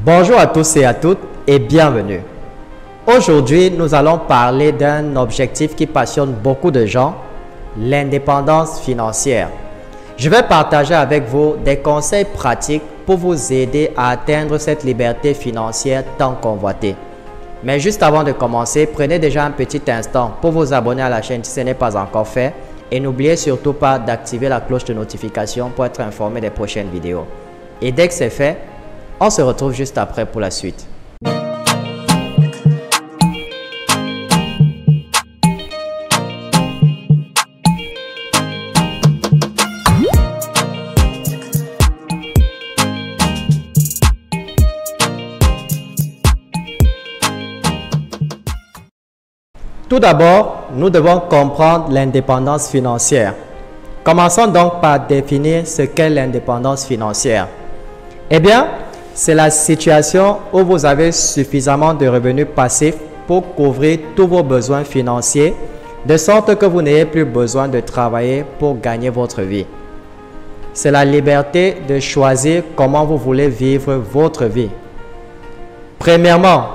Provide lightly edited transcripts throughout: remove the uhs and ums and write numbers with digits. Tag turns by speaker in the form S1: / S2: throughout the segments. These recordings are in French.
S1: Bonjour à tous et à toutes et bienvenue. Aujourd'hui, nous allons parler d'un objectif qui passionne beaucoup de gens, l'indépendance financière. Je vais partager avec vous des conseils pratiques pour vous aider à atteindre cette liberté financière tant convoitée. Mais juste avant de commencer, prenez déjà un petit instant pour vous abonner à la chaîne si ce n'est pas encore fait et n'oubliez surtout pas d'activer la cloche de notification pour être informé des prochaines vidéos. Et dès que c'est fait, on se retrouve juste après pour la suite. Tout d'abord, nous devons comprendre l'indépendance financière. Commençons donc par définir ce qu'est l'indépendance financière. Eh bien, c'est la situation où vous avez suffisamment de revenus passifs pour couvrir tous vos besoins financiers, de sorte que vous n'ayez plus besoin de travailler pour gagner votre vie. C'est la liberté de choisir comment vous voulez vivre votre vie. Premièrement,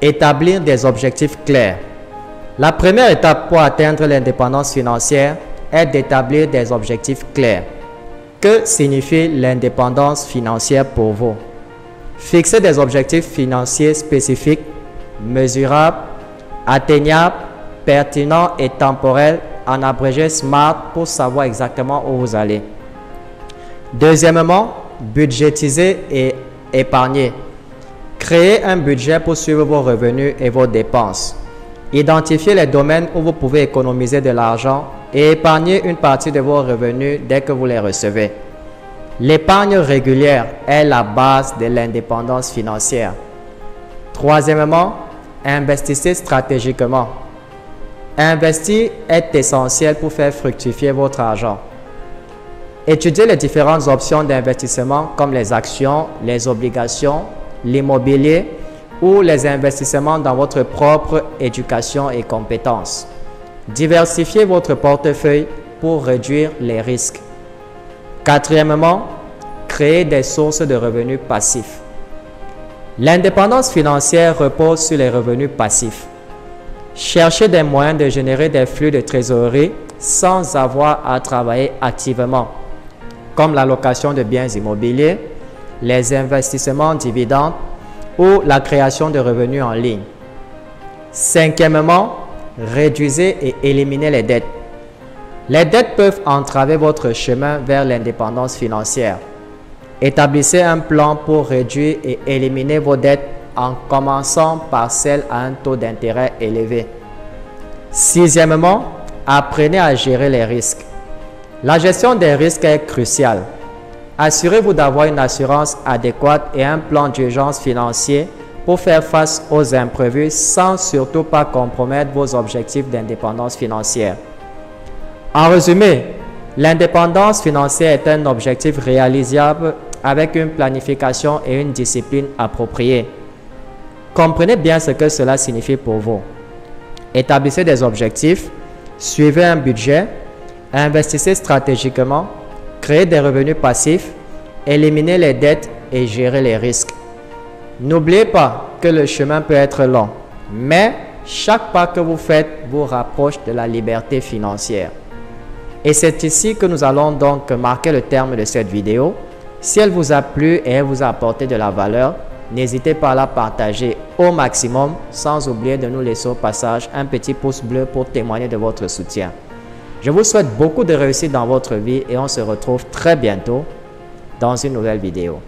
S1: établir des objectifs clairs. La première étape pour atteindre l'indépendance financière est d'établir des objectifs clairs. Que signifie l'indépendance financière pour vous? Fixez des objectifs financiers spécifiques, mesurables, atteignables, pertinents et temporels, en abrégé SMART pour savoir exactement où vous allez. Deuxièmement, budgétiser et épargner. Créez un budget pour suivre vos revenus et vos dépenses. Identifiez les domaines où vous pouvez économiser de l'argent et épargner une partie de vos revenus dès que vous les recevez. L'épargne régulière est la base de l'indépendance financière. Troisièmement, investissez stratégiquement. Investir est essentiel pour faire fructifier votre argent. Étudiez les différentes options d'investissement comme les actions, les obligations, l'immobilier ou les investissements dans votre propre éducation et compétences. Diversifiez votre portefeuille pour réduire les risques. Quatrièmement, créez des sources de revenus passifs. L'indépendance financière repose sur les revenus passifs. Cherchez des moyens de générer des flux de trésorerie sans avoir à travailler activement, comme la location de biens immobiliers, les investissements en dividendes ou la création de revenus en ligne. Cinquièmement, réduisez et éliminez les dettes. Les dettes peuvent entraver votre chemin vers l'indépendance financière. Établissez un plan pour réduire et éliminer vos dettes en commençant par celles à un taux d'intérêt élevé. Sixièmement, apprenez à gérer les risques. La gestion des risques est cruciale. Assurez-vous d'avoir une assurance adéquate et un plan d'urgence financier pour faire face aux imprévus sans surtout pas compromettre vos objectifs d'indépendance financière. En résumé, l'indépendance financière est un objectif réalisable avec une planification et une discipline appropriée. Comprenez bien ce que cela signifie pour vous. Établissez des objectifs, suivez un budget, investissez stratégiquement, créez des revenus passifs, éliminez les dettes et gérez les risques. N'oubliez pas que le chemin peut être long, mais chaque pas que vous faites vous rapproche de la liberté financière. Et c'est ici que nous allons donc marquer le terme de cette vidéo. Si elle vous a plu et elle vous a apporté de la valeur, n'hésitez pas à la partager au maximum, sans oublier de nous laisser au passage un petit pouce bleu pour témoigner de votre soutien. Je vous souhaite beaucoup de réussite dans votre vie et on se retrouve très bientôt dans une nouvelle vidéo.